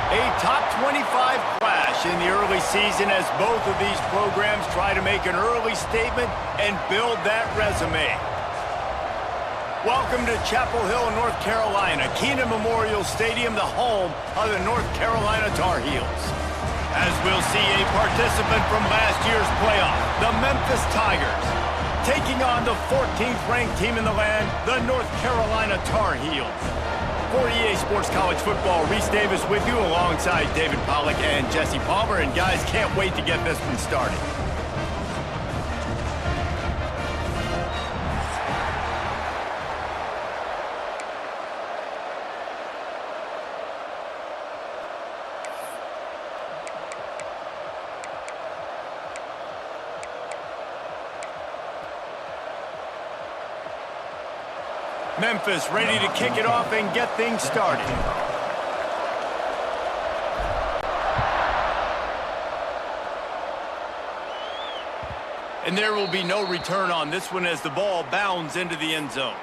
A top 25 clash in the early season as both of these programs try to make an early statement and build that resume. Welcome to Chapel Hill, North Carolina, Keenan Memorial Stadium, the home of the North Carolina Tarheels. As we'll see a participant from last year's playoff, the Memphis Tigers, taking on the 14th ranked team in the land, the North Carolina Tarheels. For EA Sports College Football, Reese Davis with you alongside David Pollack and Jesse Palmer. And guys, can't wait to get this one started. Memphis ready to kick it off and get things started. And there will be no return on this one as the ball bounds into the end zone.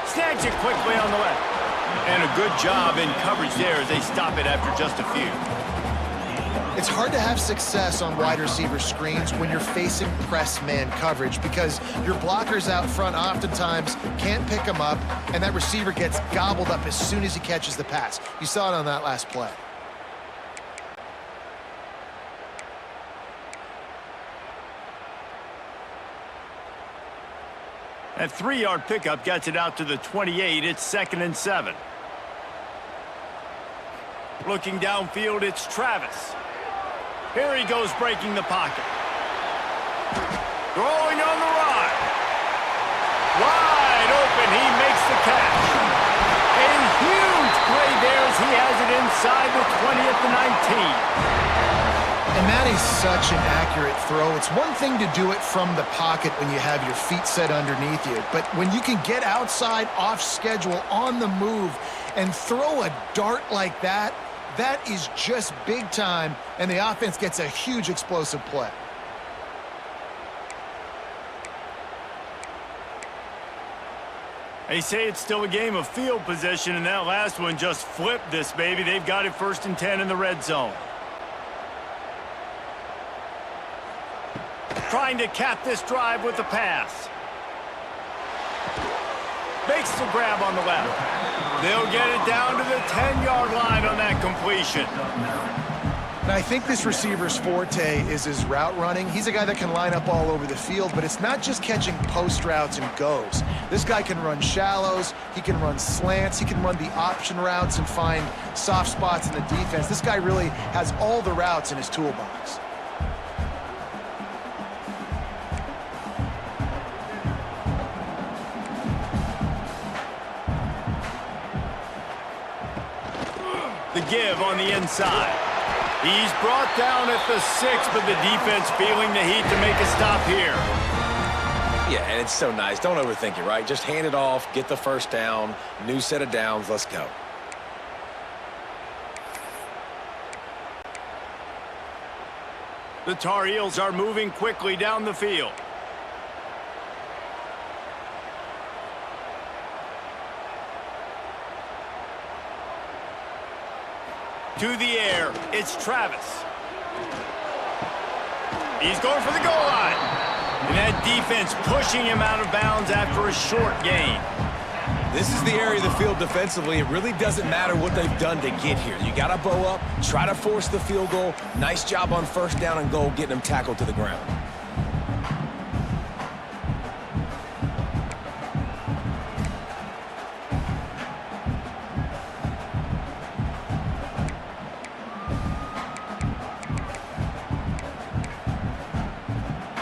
Snags it quickly on the left. And a good job in coverage there as they stop it after just a few. It's hard to have success on wide receiver screens when you're facing press man coverage because your blockers out front oftentimes can't pick them up, and that receiver gets gobbled up as soon as he catches the pass. You saw it on that last play. That 3-yard pickup gets it out to the 28. It's 2nd and 7. Looking downfield, it's Travis. Here he goes breaking the pocket. Throwing on the ride. Wide open, he makes the catch. A huge play there as he has it inside the 20 at the 19. And that is such an accurate throw. It's one thing to do it from the pocket when you have your feet set underneath you, but when you can get outside, off schedule, on the move, and throw a dart like that, that is just big time, and the offense gets a huge explosive play. They say it's still a game of field position, and that last one just flipped this baby. They've got it 1st and 10 in the red zone. Trying to cap this drive with the pass. Makes the grab on the left. They'll get it down to the 10-yard line on that completion. Now, I think this receiver's forte is his route running. He's a guy that can line up all over the field, but it's not just catching post routes and goes. This guy can run shallows, he can run slants, he can run the option routes and find soft spots in the defense. This guy really has all the routes in his toolbox. The give on the inside. He's brought down at the 6, but the defense feeling the heat to make a stop here. Yeah, and it's so nice. Don't overthink it, right? Just hand it off, get the first down, new set of downs, let's go. The Tar Heels are moving quickly down the field. To the air, it's Travis. He's going for the goal line. And that defense pushing him out of bounds after a short gain. This is the area of the field defensively. It really doesn't matter what they've done to get here. You got to bow up, try to force the field goal. Nice job on 1st down and goal, getting them tackled to the ground.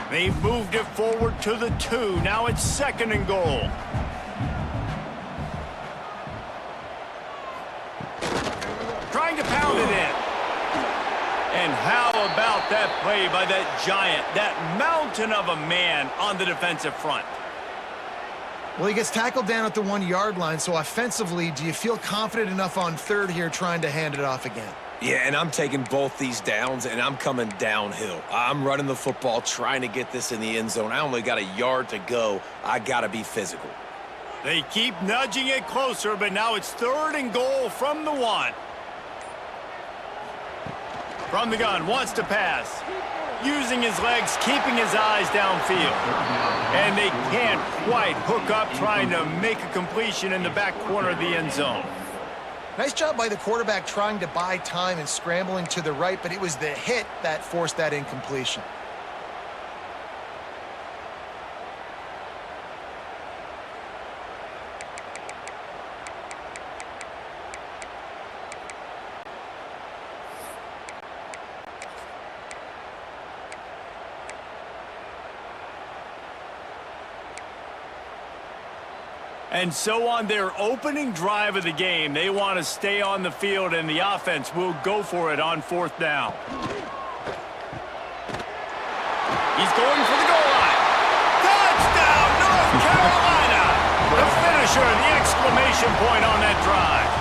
They've moved it forward to the 2. Now it's 2nd and goal. trying to pound it in. And how about that play by that giant, that mountain of a man on the defensive front? Well, he gets tackled down at the 1-yard line, so offensively, do you feel confident enough on third here trying to hand it off again? Yeah, and I'm taking both these downs, and I'm coming downhill. I'm running the football, trying to get this in the end zone. I only got a yard to go. I got to be physical. They keep nudging it closer, but now it's 3rd and goal from the 1. From the gun, wants to pass. Using his legs, keeping his eyes downfield. And they can't quite hook up trying to make a completion in the back corner of the end zone. Nice job by the quarterback trying to buy time and scrambling to the right, but it was the hit that forced that incompletion. And so on their opening drive of the game, they want to stay on the field, and the offense will go for it on 4th down. He's going for the goal line. Touchdown, North Carolina! The finisher, the exclamation point on that drive.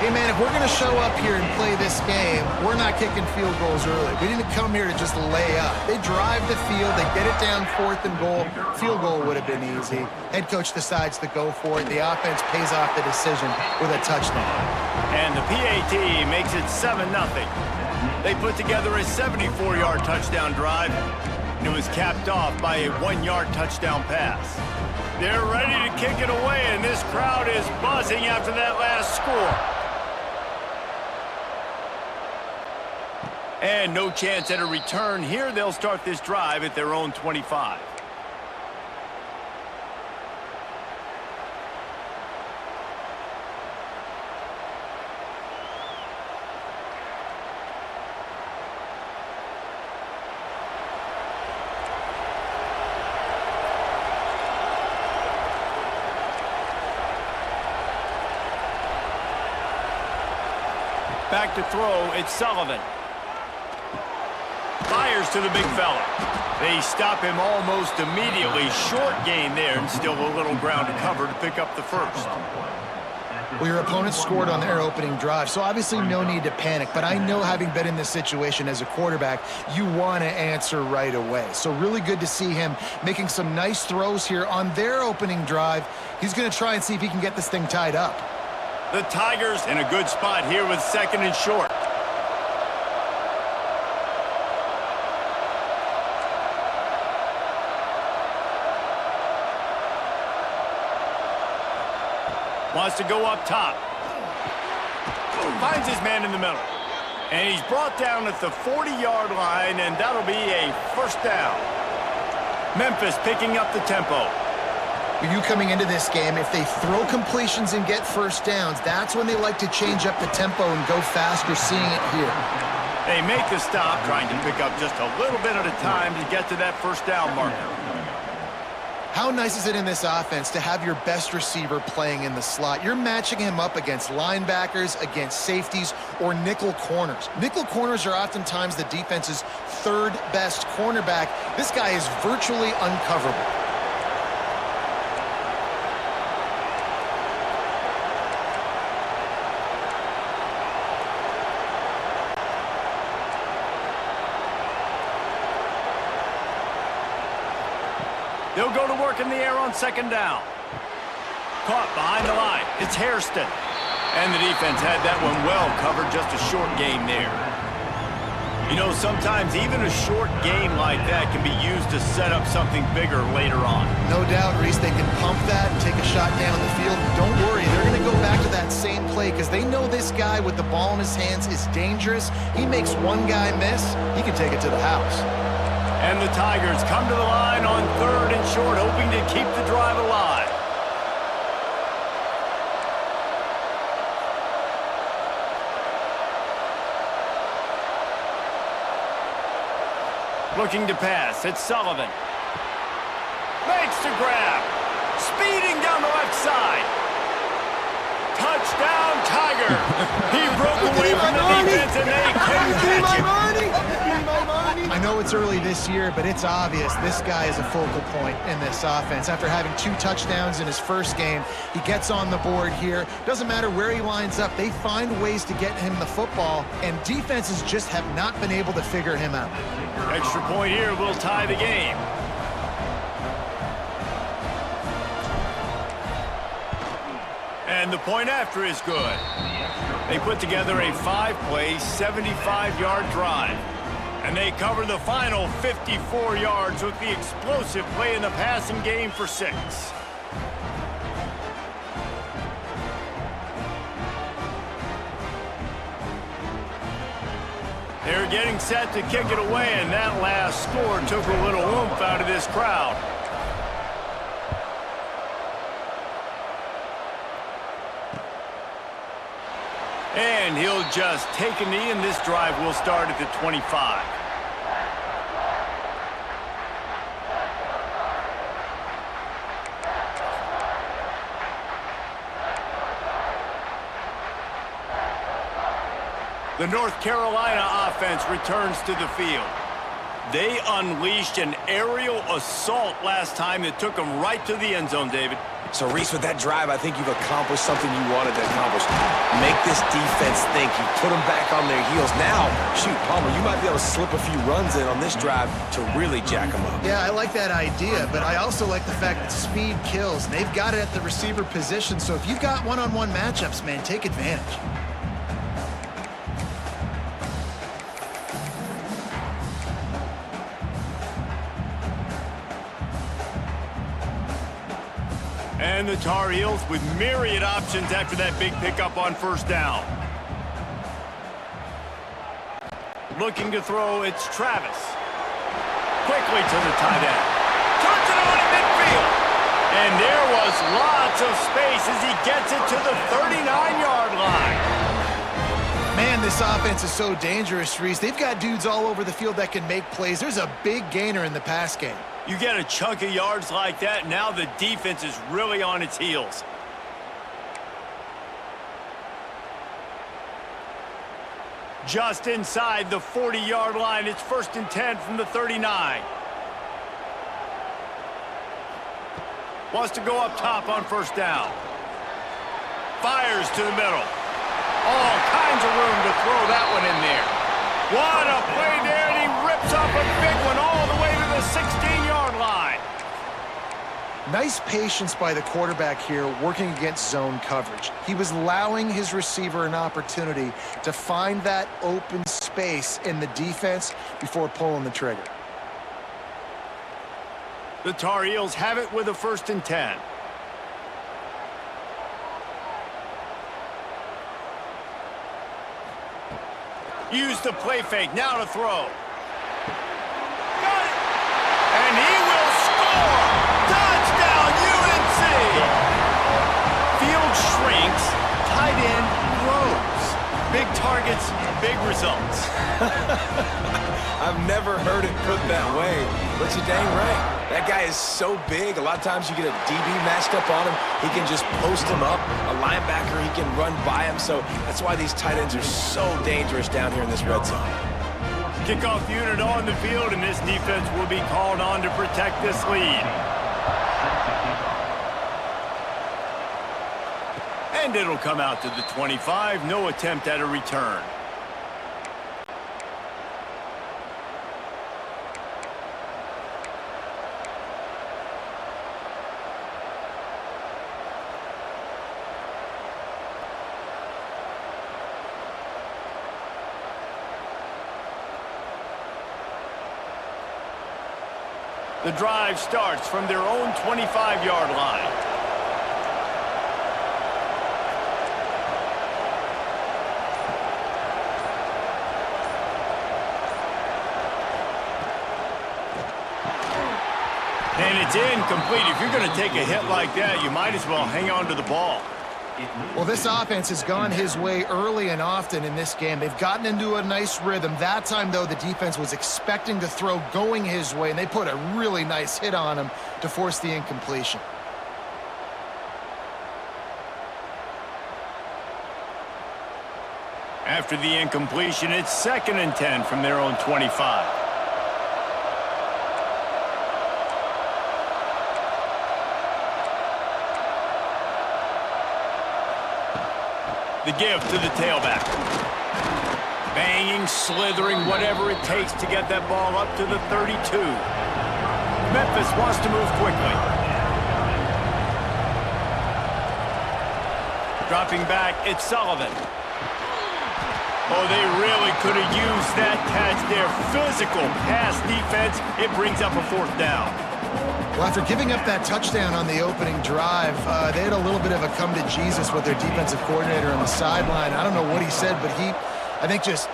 Hey, man, if we're going to show up here and play this game, we're not kicking field goals early. We didn't come here to just lay up. They drive the field. They get it down 4th and goal. Field goal would have been easy. Head coach decides to go for it. The offense pays off the decision with a touchdown. And the PAT makes it 7-0. They put together a 74-yard touchdown drive, and it was capped off by a 1-yard touchdown pass. They're ready to kick it away, and this crowd is buzzing after that last score. And no chance at a return here. They'll start this drive at their own 25. Back to throw, it's Sullivan. Fires to the big fella. They stop him almost immediately. Short gain there, and still a little ground to cover to pick up the first. Well, your opponent scored on their opening drive, so obviously no need to panic. But I know, having been in this situation as a quarterback, you want to answer right away. So really good to see him making some nice throws here on their opening drive. He's going to try and see if he can get this thing tied up. The Tigers in a good spot here with 2nd and short. Wants to go up top. Finds his man in the middle. And he's brought down at the 40-yard line, and that'll be a 1st down. Memphis picking up the tempo. You coming into this game, if they throw completions and get 1st downs, that's when they like to change up the tempo and go faster, seeing it here. They make the stop, trying to pick up just a little bit at a time to get to that 1st down marker. How nice is it in this offense to have your best receiver playing in the slot? You're matching him up against linebackers, against safeties, or nickel corners. Nickel corners are oftentimes the defense's 3rd best cornerback. This guy is virtually uncoverable. They'll go to work in the air on 2nd down. Caught behind the line. It's Hairston. And the defense had that one well covered. Just a short gain there. You know, sometimes even a short gain like that can be used to set up something bigger later on. No doubt, Reese, they can pump that and take a shot down the field. Don't worry, they're going to go back to that same play because they know this guy with the ball in his hands is dangerous. He makes one guy miss, he can take it to the house. And the Tigers come to the line on 3rd and short, hoping to keep the drive alive. Looking to pass, it's Sullivan. Makes the grab. Speeding down the left side. Touchdown, Tigers. He broke away from the defense and they couldn't catch him. I know it's early this year, but it's obvious this guy is a focal point in this offense. After having 2 touchdowns in his first game, he gets on the board here. Doesn't matter where he lines up, they find ways to get him the football, and defenses just have not been able to figure him out. Extra point here will tie the game. And the point after is good. They put together a 5-play, 75-yard drive. And they cover the final 54 yards with the explosive play in the passing game for 6. They're getting set to kick it away, and that last score took a little oomph out of this crowd. And he'll just take a knee, and this drive will start at the 25. The North Carolina offense returns to the field. They unleashed an aerial assault last time that took them right to the end zone, David. So, Reese, with that drive, I think you've accomplished something you wanted to accomplish. Make this defense think. You put them back on their heels. Now, shoot, Palmer, you might be able to slip a few runs in on this drive to really jack them up. Yeah, I like that idea, but I also like the fact that speed kills, and they've got it at the receiver position, so if you've got one-on-one matchups, man, take advantage. And the Tar Heels with myriad options after that big pickup on first down. Looking to throw, it's Travis. Quickly to the tight end. Turns it on in midfield. And there was lots of space as he gets it to the 39-yard line. Man, this offense is so dangerous, Reese. They've got dudes all over the field that can make plays. There's a big gainer in the pass game. You get a chunk of yards like that, now the defense is really on its heels. Just inside the 40-yard line, it's 1st and 10 from the 39. Wants to go up top on first down. Fires to the middle. All kinds of room to throw that one in there. What a play there, and he rips off a big one all the way to the 16-yard line. Nice patience by the quarterback here working against zone coverage. He was allowing his receiver an opportunity to find that open space in the defense before pulling the trigger. The Tar Heels have it with a 1st and 10. Use the play fake, now to throw. Got it! And he will score! Touchdown, UNC! Field shrinks, tight end grows. Big targets, big results. I've never heard it put that way, but you're dang right. That guy is so big. A lot of times you get a DB matched up on him. He can just post him up. A linebacker, he can run by him. So that's why these tight ends are so dangerous down here in this red zone. Kickoff unit on the field, and this defense will be called on to protect this lead. And it'll come out to the 25. No attempt at a return. The drive starts from their own 25-yard line. And it's incomplete. If you're going to take a hit like that, you might as well hang on to the ball. Well, this offense has gone his way early and often in this game. They've gotten into a nice rhythm. That time, though, the defense was expecting to throw going his way, and they put a really nice hit on him to force the incompletion. After the incompletion, it's 2nd and 10 from their own 25. The give to the tailback. Banging, slithering, whatever it takes to get that ball up to the 32. Memphis wants to move quickly. Dropping back, it's Sullivan. Oh, they really could have used that catch there. Physical pass defense. It brings up a 4th down. Well, after giving up that touchdown on the opening drive, they had a little bit of a come to Jesus with their defensive coordinator on the sideline. I don't know what he said, but he, I think, just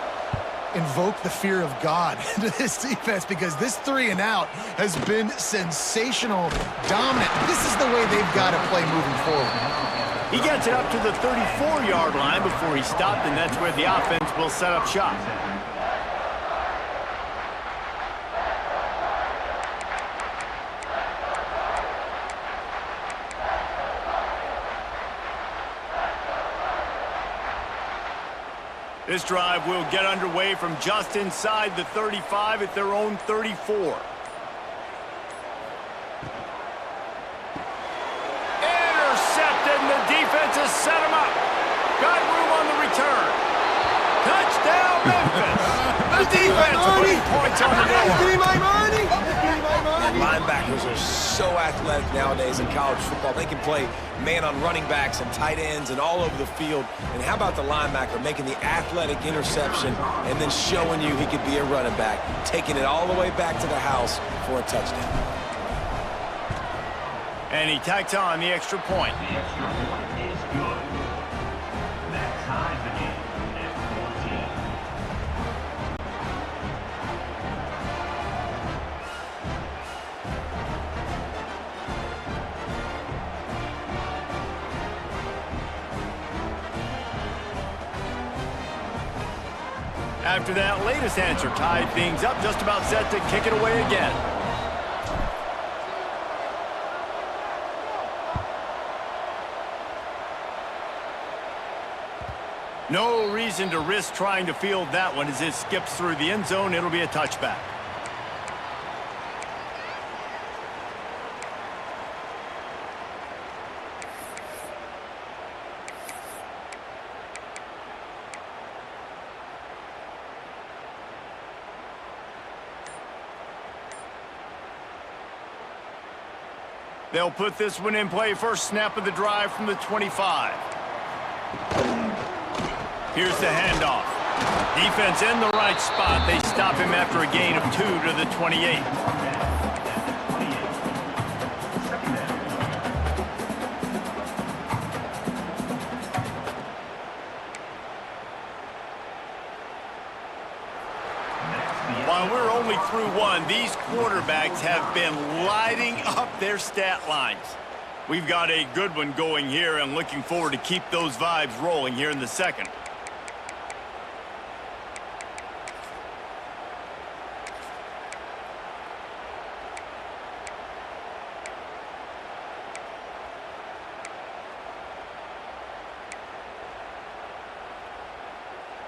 invoked the fear of God into this defense, because this 3 and out has been sensational, dominant. This is the way they've got to play moving forward. He gets it up to the 34-yard line before he stopped, and that's where the offense will set up shop. This drive will get underway from just inside the 35 at their own 34. Intercepted, and the defense has set him up. Got room on the return. Touchdown, Memphis. The defense putting points on the board. Give me my money. Linebackers are so athletic nowadays in college football. They can play man on running backs and tight ends and all over the field. And how about the linebacker making the athletic interception and then showing you he could be a running back, taking it all the way back to the house for a touchdown. And he tacks on the extra point. The extra point is good. That ties the game at 14. After that latest answer tied things up, just about set to kick it away again. No reason to risk trying to field that one. As it skips through the end zone, it'll be a touchback. They'll put this one in play. First snap of the drive from the 25. Here's the handoff. Defense in the right spot. They stop him after a gain of 2 to the 28. While we're only through one, these quarterbacks have been lighting up their stat lines. We've got a good one going here, and looking forward to keep those vibes rolling here in the second.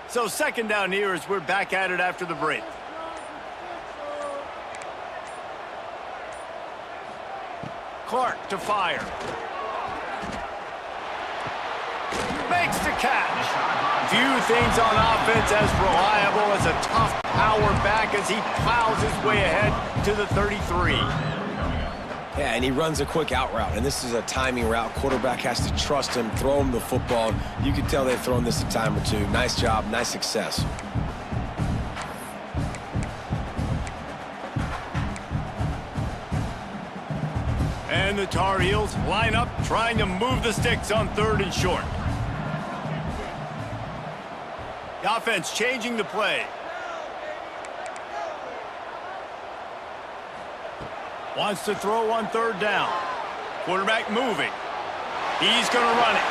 So second down here as we're back at it after the break. Clark to fire. Makes the catch. Few things on offense as reliable as a tough power back as he plows his way ahead to the 33. Yeah, and he runs a quick out route, and this is a timing route. Quarterback has to trust him, throw him the football. You can tell they've thrown this a time or two. Nice job, nice success. And the Tar Heels line up, trying to move the sticks on 3rd and short. The offense changing the play. Wants to throw on 3rd down. Quarterback moving. He's going to run it.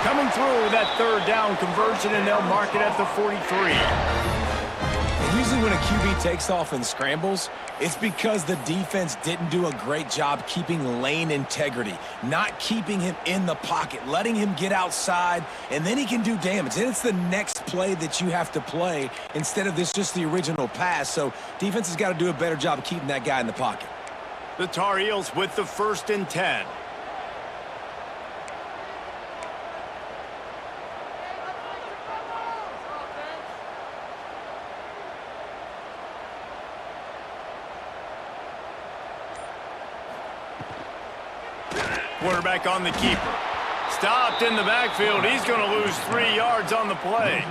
Coming through that 3rd down conversion, and they'll mark it at the 43. And usually when a QB takes off and scrambles, it's because the defense didn't do a great job keeping lane integrity, not keeping him in the pocket, letting him get outside, and then he can do damage. And it's the next play that you have to play instead of just the original pass. So defense has got to do a better job of keeping that guy in the pocket. The Tar Heels with the 1st and 10. Quarterback on the keeper. Stopped in the backfield. He's going to lose 3 yards on the play.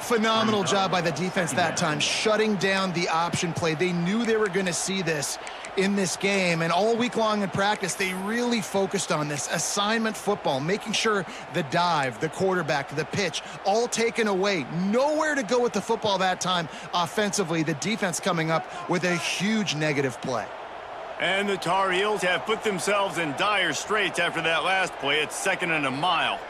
Phenomenal job by the defense that time, shutting down the option play. They knew they were going to see this in this game, and all week long in practice, they really focused on this assignment football, making sure the dive, the quarterback, the pitch, all taken away. Nowhere to go with the football that time offensively. The defense coming up with a huge negative play. And the Tar Heels have put themselves in dire straits after that last play. It's 2nd and a mile.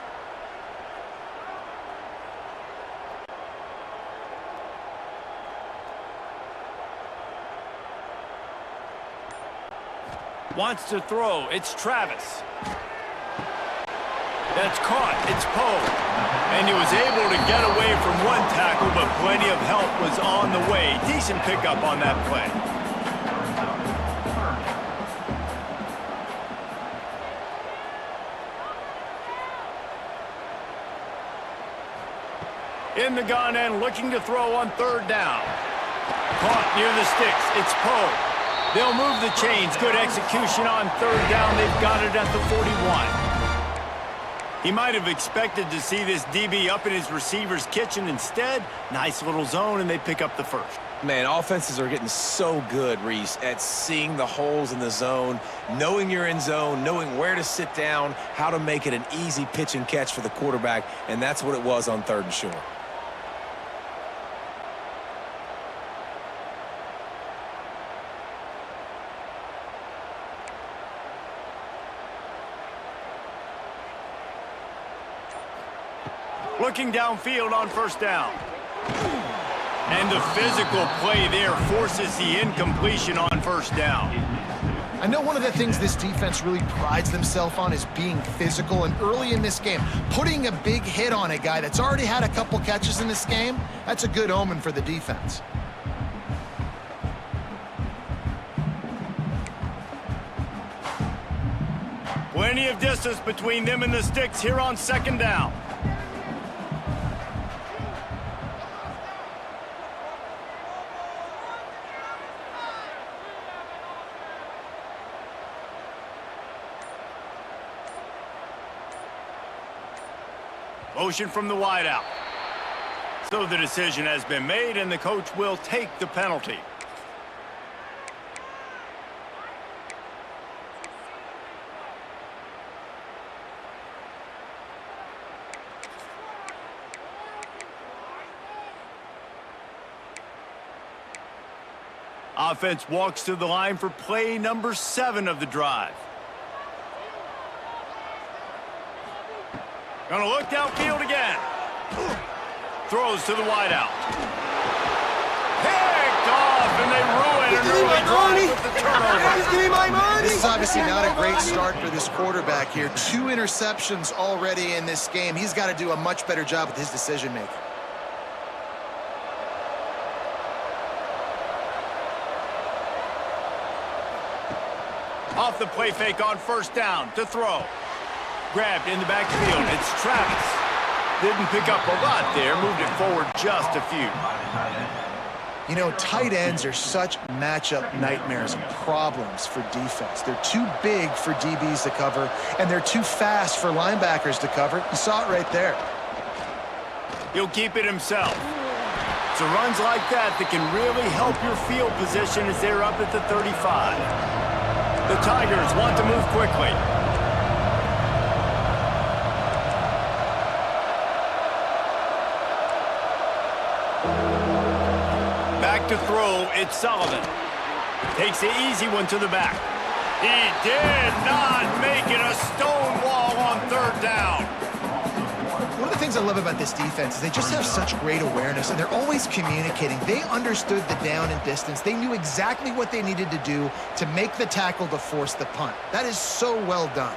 Wants to throw. It's Travis. That's caught. It's Poe. And he was able to get away from one tackle, but plenty of help was on the way. Decent pickup on that play. In the gun and looking to throw on 3rd down. Caught near the sticks. It's Poe. They'll move the chains. Good execution on 3rd down. They've got it at the 41. He might have expected to see this DB up in his receiver's kitchen. Instead, nice little zone, and they pick up the 1st. Man, offenses are getting so good, Reese, at seeing the holes in the zone, knowing you're in zone, knowing where to sit down, how to make it an easy pitch and catch for the quarterback, and that's what it was on 3rd and short. Looking downfield on 1st down. And the physical play there forces the incompletion on 1st down. I know one of the things this defense really prides themselves on is being physical, and early in this game, putting a big hit on a guy that's already had a couple catches in this game, that's a good omen for the defense. Plenty of distance between them and the sticks here on 2nd down. Motion from the wideout. So the decision has been made, and the coach will take the penalty. Offense walks to the line for play number 7 of the drive. Gonna look downfield again. Throws to the wideout. Picked off, and they ruin an early drive with the turnover. This is obviously not a great start for this quarterback here. 2 interceptions already in this game. He's got to do a much better job with his decision-making. Off the play fake on 1st down to throw. Grabbed in the backfield. It's Travis. Didn't pick up a lot there. Moved it forward just a few. You know, tight ends are such matchup nightmares and problems for defense. They're too big for DBs to cover, and they're too fast for linebackers to cover. You saw it right there. He'll keep it himself. It's runs like that that can really help your field position as they're up at the 35. The Tigers want to move quickly. Back to throw, it's Sullivan. Takes the easy one to the back. He did not make it. A stone wall on 3rd down. One of the things things I love about this defense is they just have such great awareness, and they're always communicating. They understood the down and distance. They knew exactly what they needed to do to make the tackle to force the punt. That is so well done.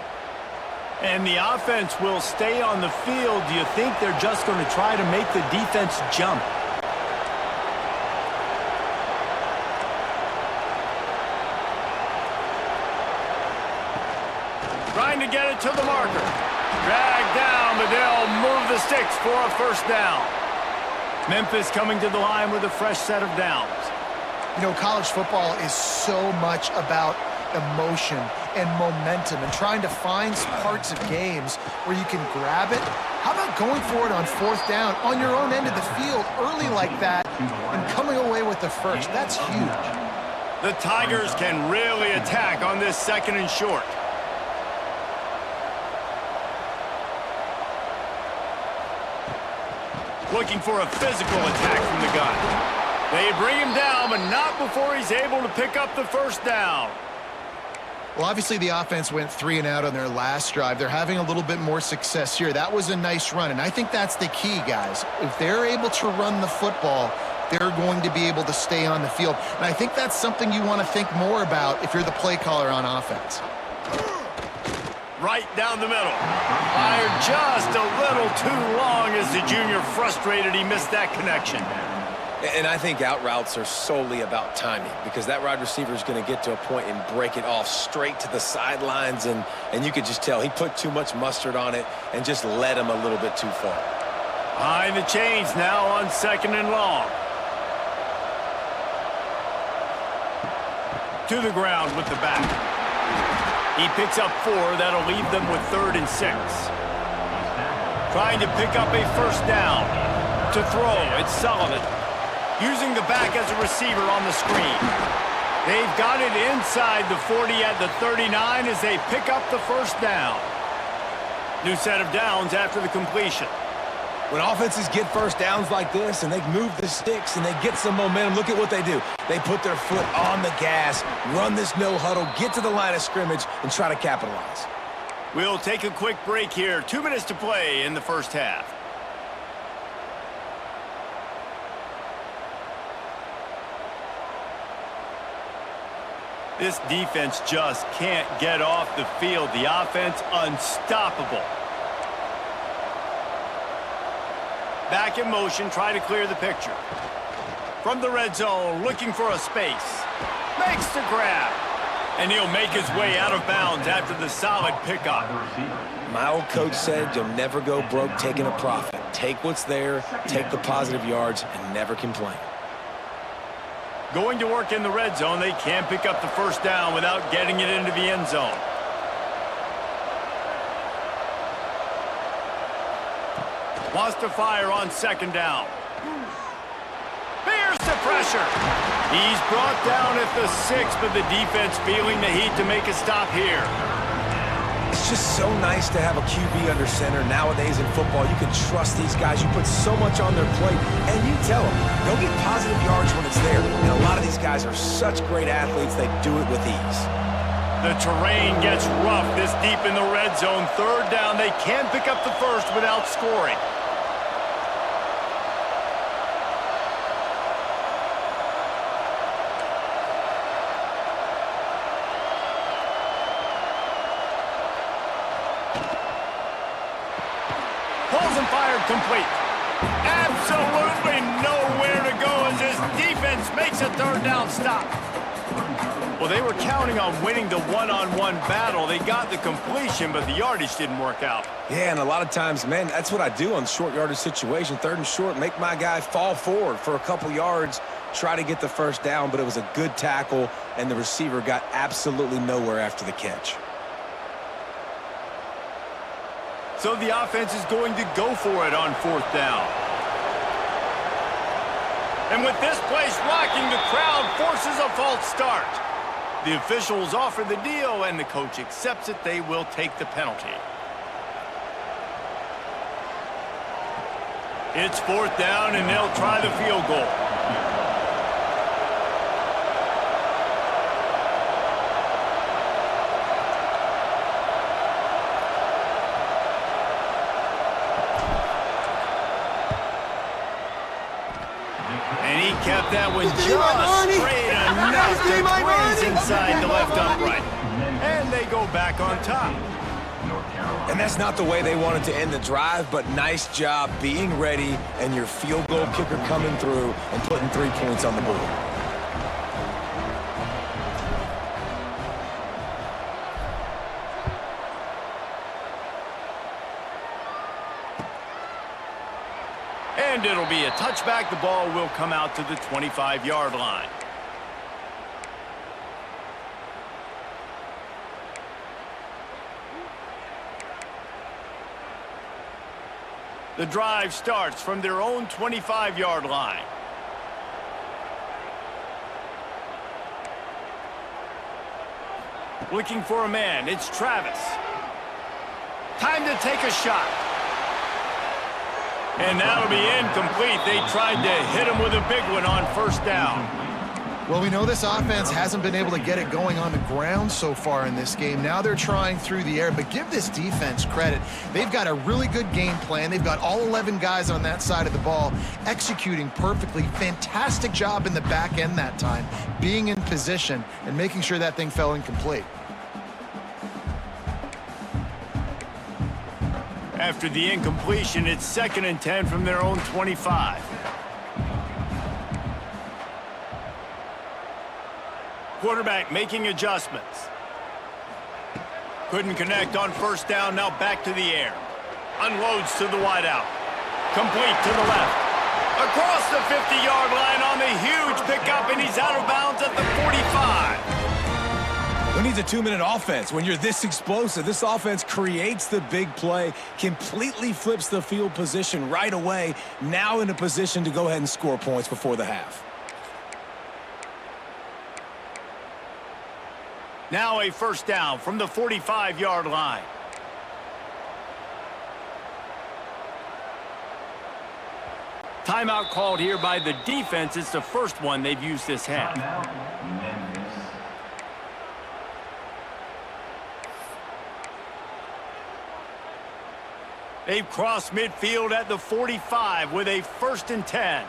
And the offense will stay on the field. Do you think they're just going to try to make the defense jump? Trying to get it to the marker. Dragged down, but they'll move the sticks for a first down. Memphis coming to the line with a fresh set of downs. You know, college football is so much about emotion and momentum and trying to find parts of games where you can grab it. How about going for it on fourth down on your own end of the field early like that and coming away with the first? That's huge. The Tigers can really attack on this second and short. Looking for a physical attack from the gun. They bring him down, but not before he's able to pick up the first down. Well, obviously the offense went 3 and out on their last drive. They're having a little bit more success here. That was a nice run, and I think that's the key, guys. If they're able to run the football, they're going to be able to stay on the field. And I think that's something you want to think more about if you're the play caller on offense. Right down the middle. Fired just a little too long as the junior frustrated he missed that connection. And I think out routes are solely about timing, because that wide receiver is going to get to a point and break it off straight to the sidelines, and you could just tell he put too much mustard on it and just led him a little bit too far. Behind the chains now on second and long. To the ground with the back. He picks up 4. That'll leave them with 3rd and 6. Trying to pick up a first down. To throw, it's Sullivan. Using the back as a receiver on the screen. They've got it inside the 40 at the 39 as they pick up the first down. New set of downs after the completion. When offenses get first downs like this and they move the sticks and they get some momentum, look at what they do. They put their foot on the gas, run this no huddle, get to the line of scrimmage, and try to capitalize. We'll take a quick break here. 2 minutes to play in the first half. This defense just can't get off the field. The offense unstoppable. Back in motion, try to clear the picture. From the red zone, looking for a space. Makes the grab. And he'll make his way out of bounds after the solid pickup. My old coach said you'll never go broke taking a profit. Take what's there, take the positive yards, and never complain. Going to work in the red zone, they can't pick up the first down without getting it into the end zone. Wants to fire on second down. Fears the pressure. He's brought down at the 6, but the defense feeling the heat to make a stop here. It's just so nice to have a QB under center. Nowadays in football, you can trust these guys. You put so much on their plate, and you tell them, they'll get positive yards when it's there. And a lot of these guys are such great athletes, they do it with ease. The terrain gets rough this deep in the red zone. 3rd down, they can't pick up the first without scoring. Pulls and fired complete. Absolutely nowhere to go as his defense makes a 3rd down stop. Well, they were counting on winning the one-on-one battle. They got the completion, but the yardage didn't work out. Yeah, and a lot of times, man, that's what I do on short yardage situation. 3rd and short, make my guy fall forward for a couple yards, try to get the first down, but it was a good tackle, and the receiver got absolutely nowhere after the catch. So the offense is going to go for it on 4th down. And with this place rocking, the crowd forces a false start. The officials offer the deal, and the coach accepts it. They will take the penalty. It's 4th down, and they'll try the field goal. kept that one just straight enough to graze inside the left upright. And they go back on top. And that's not the way they wanted to end the drive, but nice job being ready and your field goal kicker coming through and putting 3 points on the board. And it'll be a touchback. The ball will come out to the 25-yard line. The drive starts from their own 25-yard line. Looking for a man, it's Travis. Time to take a shot. And that'll be incomplete. They tried to hit him with a big one on first down. Well, we know this offense hasn't been able to get it going on the ground so far in this game. Now they're trying through the air, but give this defense credit. They've got a really good game plan. They've got all 11 guys on that side of the ball executing perfectly. Fantastic job in the back end that time, being in position and making sure that thing fell incomplete. After the incompletion, it's 2nd and 10 from their own 25. Quarterback making adjustments. Couldn't connect on first down, now back to the air. Unloads to the wideout. Complete to the left. Across the 50-yard line on the huge pickup, and he's out of bounds at the 45. Who needs a 2-minute offense when you're this explosive? This offense creates the big play, completely flips the field position right away, now in a position to go ahead and score points before the half. Now a first down from the 45-yard line. Timeout called here by the defense. It's the first one they've used this half. Memphis. They've crossed midfield at the 45 with a 1st and 10.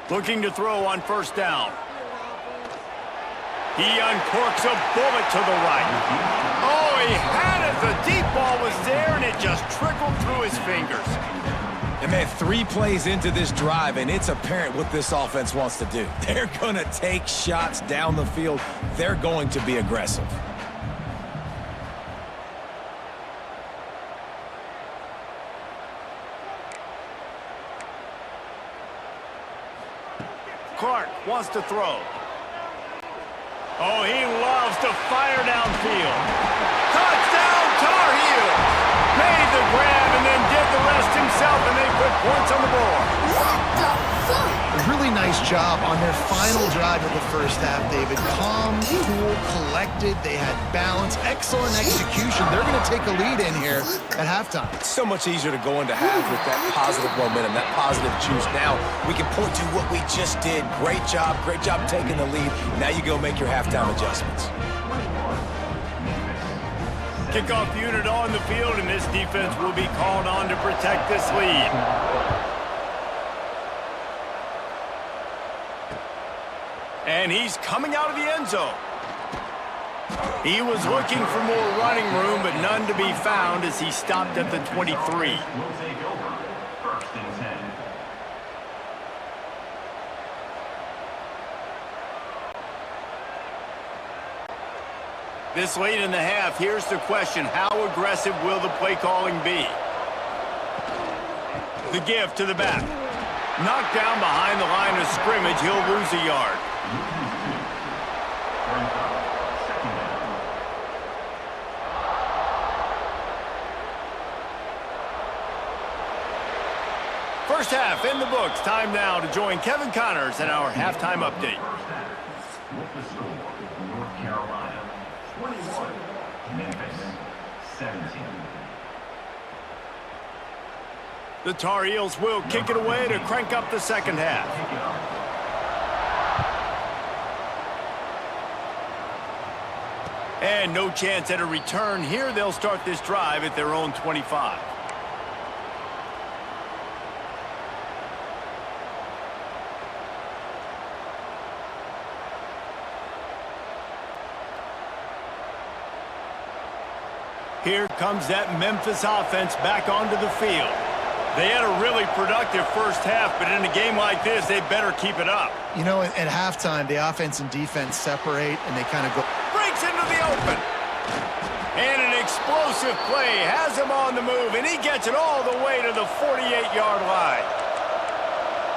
Looking to throw on first down. He uncorks a bullet to the right. Oh, he had it. The deep ball was there, and it just trickled through his fingers. And man, 3 plays into this drive, and it's apparent what this offense wants to do. They're going to take shots down the field. They're going to be aggressive. Clark wants to throw. Oh, he loves to fire downfield. Touchdown, Tarheels! Made the grab and then did the rest himself, and they put points on the board. A really nice job on their final drive of the first half, David. Calm, cool, collected. They had balance, excellent execution. They're going to take a lead in here at halftime. It's so much easier to go into half with that positive momentum, that positive juice. Now we can point to what we just did. Great job taking the lead. Now you go make your halftime adjustments. Kickoff unit on the field, and this defense will be called on to protect this lead. And he's coming out of the end zone. He was looking for more running room, but none to be found as he stopped at the 23. Will take over 1st and 10. This late in the half, here's the question. How aggressive will the play calling be? The give to the back. Knocked down behind the line of scrimmage. He'll lose a yard. First half in the books. Time now to join Kevin Connors in our halftime update. First half. With the score, North Carolina 21, Memphis 17. The Tarheels will kick it away to crank up the second half. And no chance at a return here. They'll start this drive at their own 25. Here comes that Memphis offense back onto the field. They had a really productive first half, but in a game like this, they better keep it up. You know, at halftime, the offense and defense separate, and they kind of go. Breaks into the open. And an explosive play has him on the move, and he gets it all the way to the 48-yard line.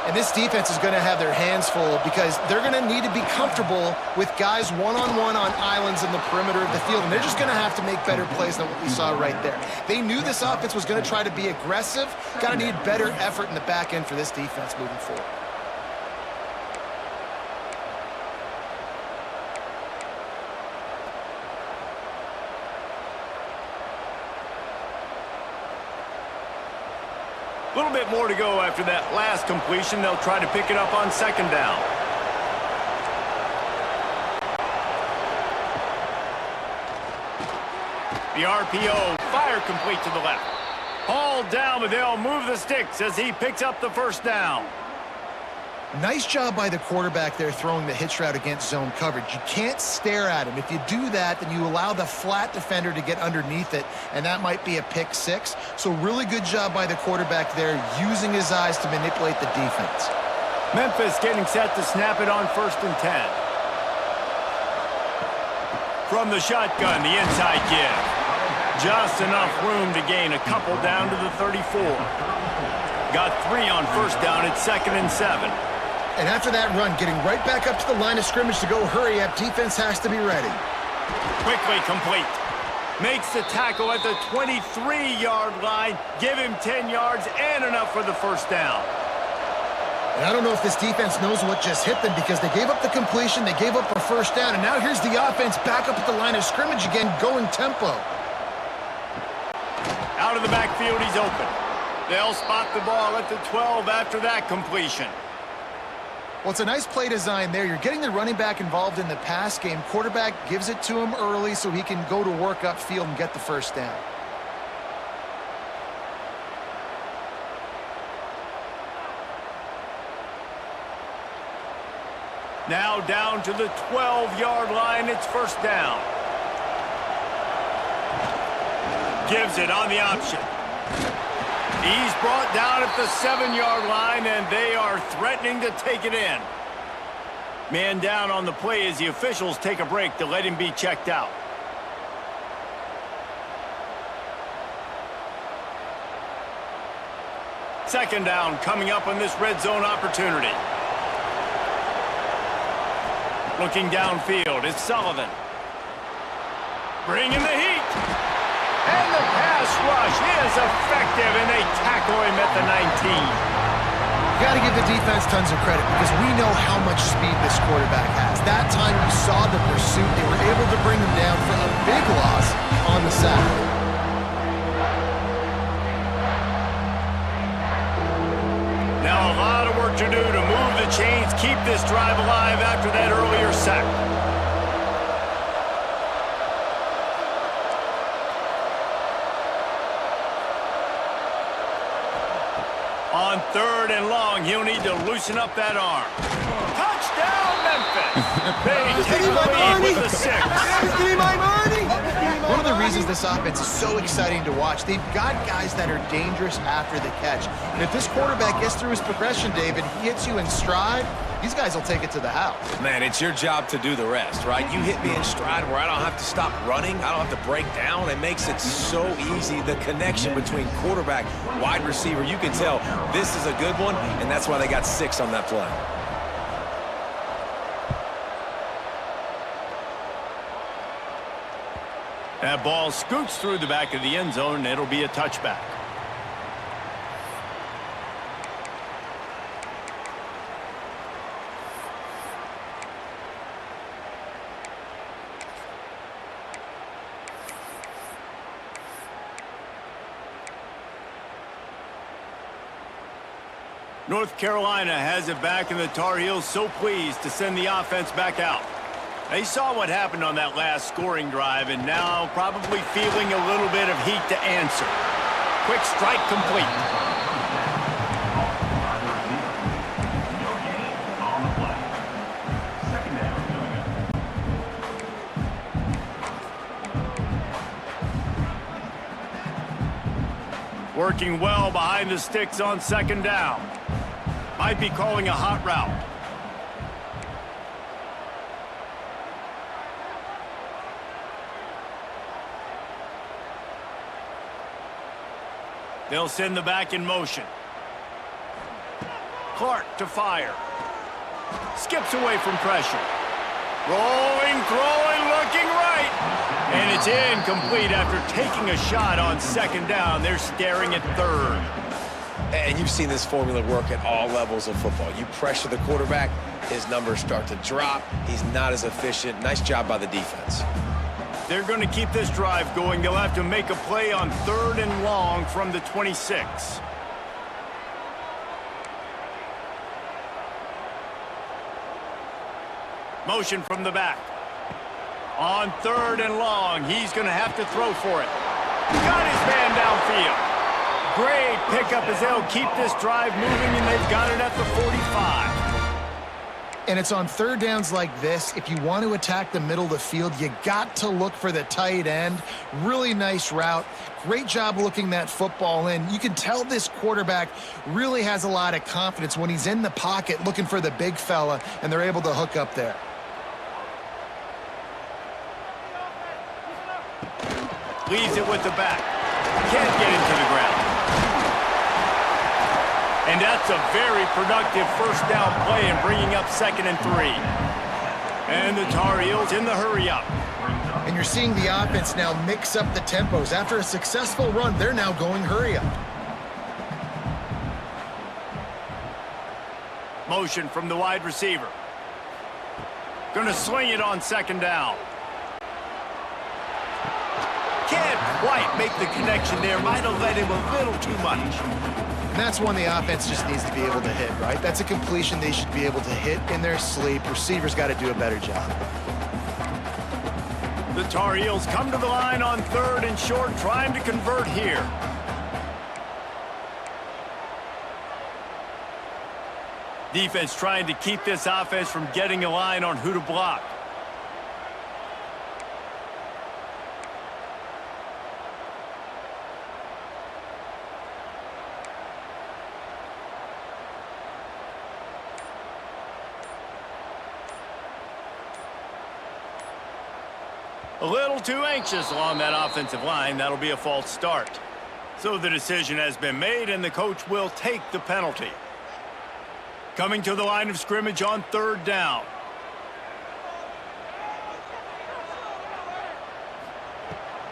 And this defense is going to have their hands full because they're going to need to be comfortable with guys one-on-one on islands in the perimeter of the field, and they're just going to have to make better plays than what we saw right there. They knew this offense was going to try to be aggressive. Got to need better effort in the back end for this defense moving forward. A little bit more to go after that last completion. They'll try to pick it up on second down. The RPO, fire complete to the left. Hauled down, but they'll move the sticks as he picks up the first down. Nice job by the quarterback there throwing the hitch route against zone coverage. You can't stare at him. If you do that, then you allow the flat defender to get underneath it, and that might be a pick six. So really good job by the quarterback there, using his eyes to manipulate the defense. Memphis getting set to snap it on 1st and 10. From the shotgun, the inside give. Just enough room to gain a couple down to the 34. Got 3 on first down at 2nd and 7. And after that run, getting right back up to the line of scrimmage to go hurry up, defense has to be ready. Quickly complete. Makes the tackle at the 23-yard line. Give him 10 yards and enough for the first down. And I don't know if this defense knows what just hit them because they gave up the completion, they gave up a first down, and now here's the offense back up at the line of scrimmage again, going tempo. Out of the backfield, he's open. They'll spot the ball at the 12 after that completion. Well, it's a nice play design there. You're getting the running back involved in the pass game. Quarterback gives it to him early so he can go to work upfield and get the first down. Now down to the 12-yard line. It's first down. Gives it on the option. He's brought down at the 7-yard line, and they are threatening to take it in. Man down on the play as the officials take a break to let him be checked out. Second down coming up on this red zone opportunity. Looking downfield, it's Sullivan. Bringing the heat. And the pass rush is effective, and they tackle him at the 19. You got to give the defense tons of credit because we know how much speed this quarterback has. That time you saw the pursuit. They were able to bring him down for a big loss on the sack. Now a lot of work to do to move the chains, keep this drive alive after that earlier sack. On 3rd and long, he'll need to loosen up that arm. Touchdown, Memphis! They take the lead with the 6. One of the reasons this offense is so exciting to watch, they've got guys that are dangerous after the catch. And if this quarterback gets through his progression, David, he hits you in stride, these guys will take it to the house. Man, it's your job to do the rest, right? You hit me in stride where I don't have to stop running. I don't have to break down. It makes it so easy. The connection between quarterback, wide receiver, you can tell this is a good one, and that's why they got 6 on that play. That ball scoots through the back of the end zone, and it'll be a touchback. North Carolina has it back, and the Tar Heels so pleased to send the offense back out. They saw what happened on that last scoring drive and now probably feeling a little bit of heat to answer. Quick strike complete. No gain on the play. Second down coming up. Working well behind the sticks on second down. Might be calling a hot route. They'll send the back in motion. Clark to fire. Skips away from pressure. Rolling, throwing, looking right. And it's incomplete after taking a shot on second down. They're staring at third. And you've seen this formula work at all levels of football. You pressure the quarterback, his numbers start to drop. He's not as efficient. Nice job by the defense. They're going to keep this drive going. They'll have to make a play on third and long from the 26. Motion from the back. On third and long, he's going to have to throw for it. Got his man downfield. Great pickup as they'll keep this drive moving, and they've got it at the 45. And it's on third downs like this. If you want to attack the middle of the field, you got to look for the tight end. Really nice route. Great job looking that football in. You can tell this quarterback really has a lot of confidence when he's in the pocket looking for the big fella, and they're able to hook up there. Leaves it with the back. Can't get into the ground. And that's a very productive first down play and bringing up 2nd and 3. And the Tar Heels in the hurry up. And you're seeing the offense now mix up the tempos. After a successful run, they're now going hurry up. Motion from the wide receiver. Gonna swing it on second down. Can't quite make the connection there. Might have let him a little too much. And that's one the offense just needs to be able to hit, right? That's a completion they should be able to hit in their sleep. Receivers got to do a better job. The Tar Heels come to the line on third and short, trying to convert here. Defense trying to keep this offense from getting a line on who to block. A little too anxious along that offensive line. That'll be a false start. So the decision has been made, and the coach will take the penalty. Coming to the line of scrimmage on third down.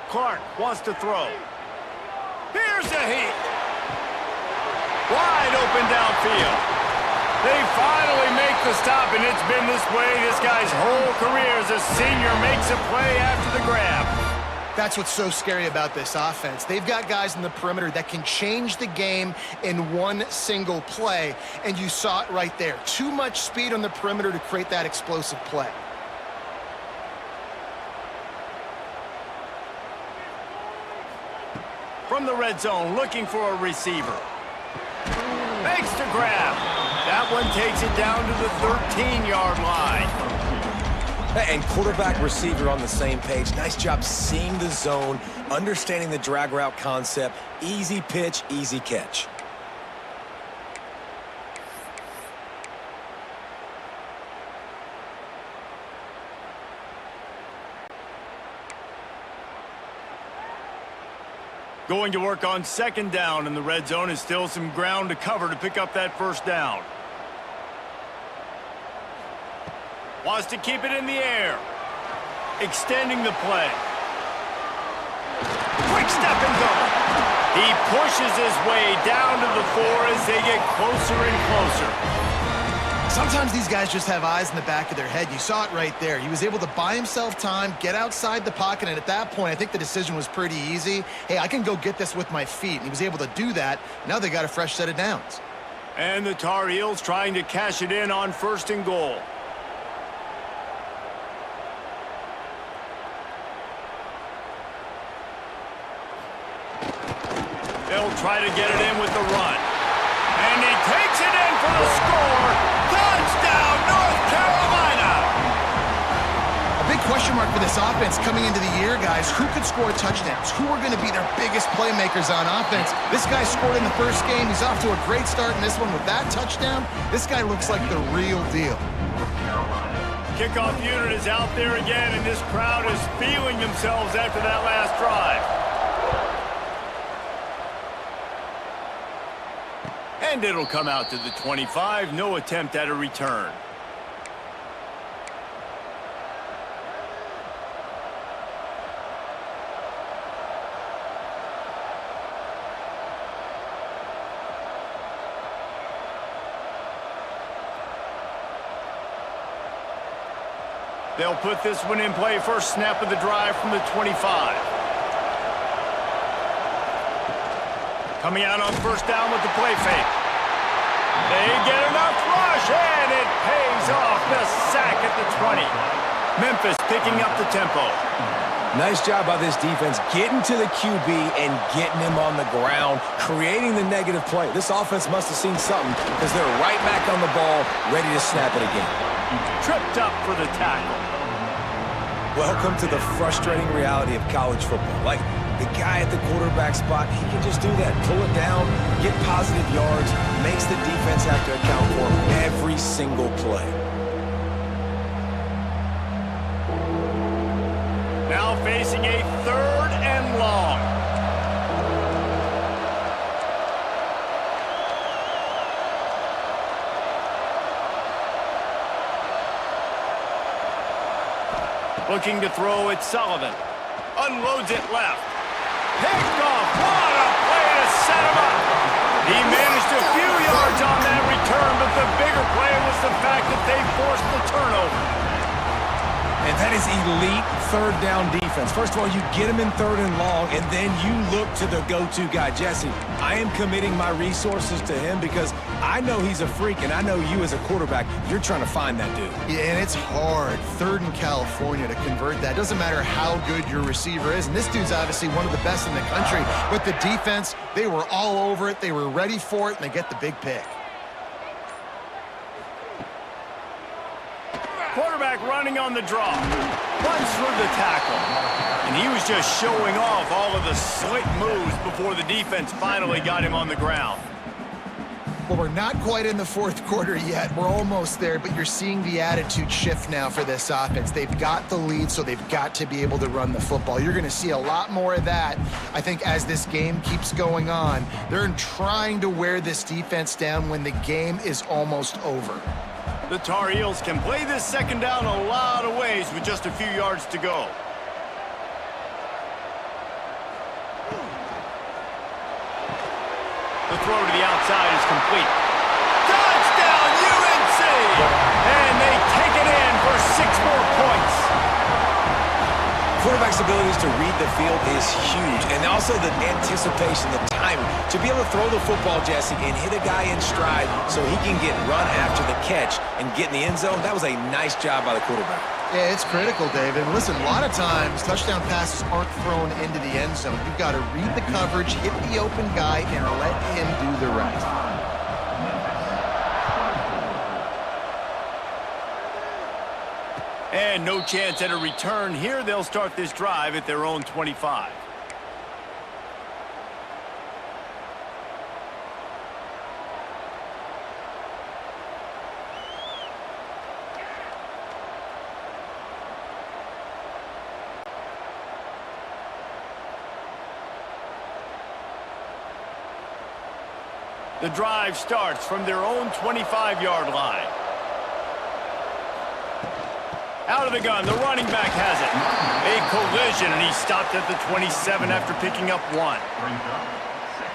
Clark wants to throw. Here's a hit. Wide open downfield. They finally make the stop, and it's been this way this guy's whole career as a senior makes a play after the grab. That's what's so scary about this offense. They've got guys in the perimeter that can change the game in one single play, and you saw it right there. Too much speed on the perimeter to create that explosive play. From the red zone, looking for a receiver. Makes the grab. That one takes it down to the 13-yard line. And quarterback receiver on the same page. Nice job seeing the zone, understanding the drag route concept. Easy pitch, easy catch. Going to work on second down, and the red zone is still some ground to cover to pick up that first down. Wants to keep it in the air. Extending the play. Quick step and go. He pushes his way down to the 4 as they get closer and closer. Sometimes these guys just have eyes in the back of their head. You saw it right there. He was able to buy himself time, get outside the pocket, and at that point, I think the decision was pretty easy. Hey, I can go get this with my feet. And he was able to do that. Now they got a fresh set of downs. And the Tar Heels trying to cash it in on 1st and goal. They'll try to get it in with the run. And he takes it in for the score. Touchdown, North Carolina! A big question mark for this offense coming into the year, guys. Who could score touchdowns? Who are going to be their biggest playmakers on offense? This guy scored in the first game. He's off to a great start in this one with that touchdown. This guy looks like the real deal. Kickoff unit is out there again, and this crowd is feeling themselves after that last drive. And it'll come out to the 25. No attempt at a return. They'll put this one in play. First snap of the drive from the 25. Coming out on first down with the play fake. They get enough rush, and it pays off. The sack at the 20. Memphis picking up the tempo. Nice job by this defense getting to the QB and getting him on the ground, creating the negative play. This offense must have seen something because they're right back on the ball, ready to snap it again. Tripped up for the tackle. Welcome to the frustrating reality of college football. Like, the guy at the quarterback spot, he can just do that. Pull it down, get positive yards, makes the defense have to account for every single play. Now facing a 3rd and long. Looking to throw it, Sullivan. Unloads it left. Picked off. What a play to set him up. He managed a few yards on that return, but the bigger play was the fact that they forced the turnover. And that is elite 3rd down defense. First of all, you get him in 3rd and long, and then you look to the go-to guy. Jesse, I am committing my resources to him because I know he's a freak, and I know you as a quarterback, you're trying to find that dude. Yeah, and it's hard, 3rd in California, to convert that. Doesn't matter how good your receiver is, and this dude's obviously one of the best in the country, but the defense, they were all over it, they were ready for it, and they get the big pick. Quarterback running on the draw. Runs for the tackle. And he was just showing off all of the slick moves before the defense finally got him on the ground. Well, we're not quite in the 4th quarter yet. We're almost there, but you're seeing the attitude shift now for this offense. They've got the lead, so they've got to be able to run the football. You're going to see a lot more of that, I think, as this game keeps going on. They're trying to wear this defense down when the game is almost over. The Tar Heels can play this 2nd down a lot of ways with just a few yards to go. The throw to the outside is complete. Touchdown, UNC! And they take it in for 6 more points. Quarterback's abilities to read the field is huge, and also the anticipation, the timing. To be able to throw the football, Jesse, and hit a guy in stride so he can get run after the catch and get in the end zone, that was a nice job by the quarterback. Yeah, it's critical, David. Listen, a lot of times, touchdown passes aren't thrown into the end zone. You've got to read the coverage, hit the open guy, and let him do the rest. And no chance at a return here. They'll start this drive at their own 25. The drive starts from their own 25-yard line. Out of the gun, the running back has it. A collision, and he stopped at the 27 after picking up 1.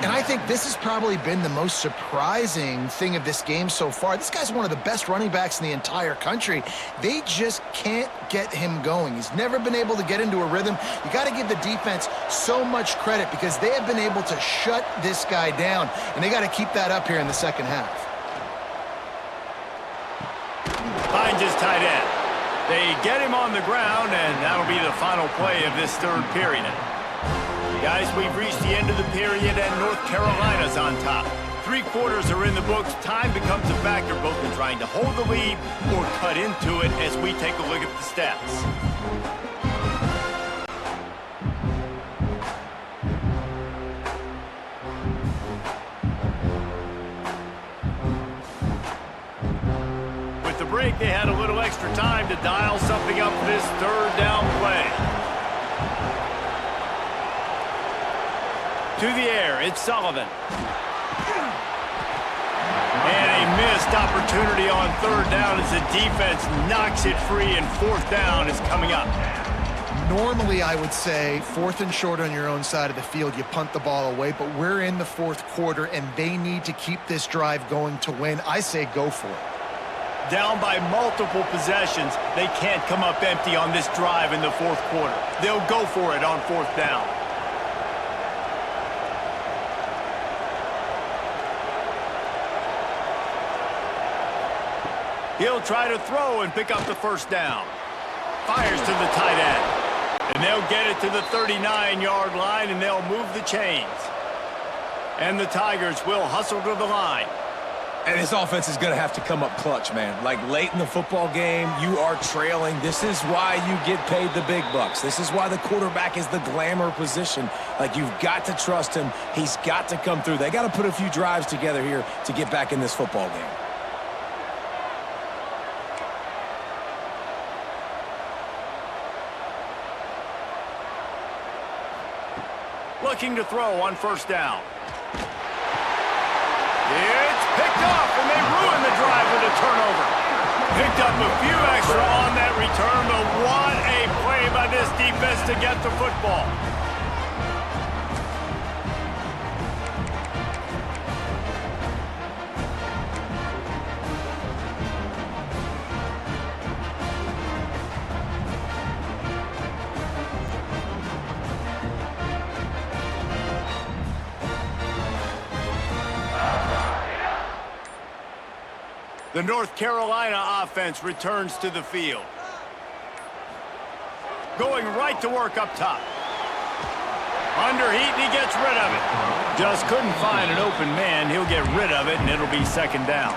And I think this has probably been the most surprising thing of this game so far. This guy's one of the best running backs in the entire country. They just can't get him going. He's never been able to get into a rhythm. You got to give the defense so much credit because they have been able to shut this guy down, and they got to keep that up here in the 2nd half. Finds his tight end. They get him on the ground, and that'll be the final play of this 3rd period. Guys, we've reached the end of the period and North Carolina's on top. 3 quarters are in the books. Time becomes a factor both in trying to hold the lead or cut into it as we take a look at the stats. With the break, they had a little extra time to dial something up for this 3rd down play. To the air, it's Sullivan. And a missed opportunity on 3rd down as the defense knocks it free, and 4th down is coming up. Normally, I would say 4th and short on your own side of the field, you punt the ball away, but we're in the 4th quarter, and they need to keep this drive going to win. I say go for it. Down by multiple possessions, they can't come up empty on this drive in the 4th quarter. They'll go for it on 4th down. He'll try to throw and pick up the 1st down. Fires to the tight end. And they'll get it to the 39-yard line, and they'll move the chains. And the Tigers will hustle to the line. And this offense is going to have to come up clutch, man. Like late in the football game, you are trailing. This is why you get paid the big bucks. This is why the quarterback is the glamour position. Like, you've got to trust him. He's got to come through. They got to put a few drives together here to get back in this football game. Looking to throw on 1st down. It's picked off, and they ruin the drive with a turnover. Picked up a few extra on that return, but what a play by this defense to get the football. The North Carolina offense returns to the field. Going right to work up top. Under heat, and he gets rid of it. Just couldn't find an open man. He'll get rid of it, and it'll be 2nd down.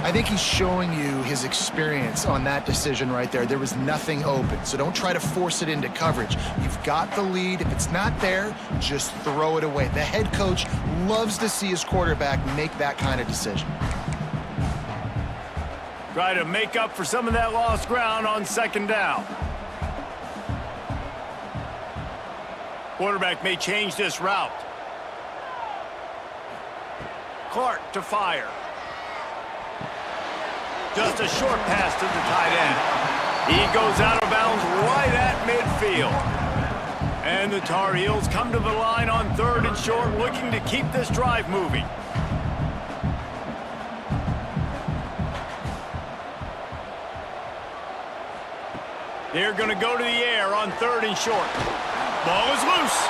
I think he's showing you his experience on that decision right there. There was nothing open, so don't try to force it into coverage. You've got the lead. If it's not there, just throw it away. The head coach loves to see his quarterback make that kind of decision. Try to make up for some of that lost ground on 2nd down. Quarterback may change this route. Clark to fire. Just a short pass to the tight end. He goes out of bounds right at midfield. And the Tar Heels come to the line on 3rd and short, looking to keep this drive moving. They're going to go to the air on 3rd and short. Ball is loose.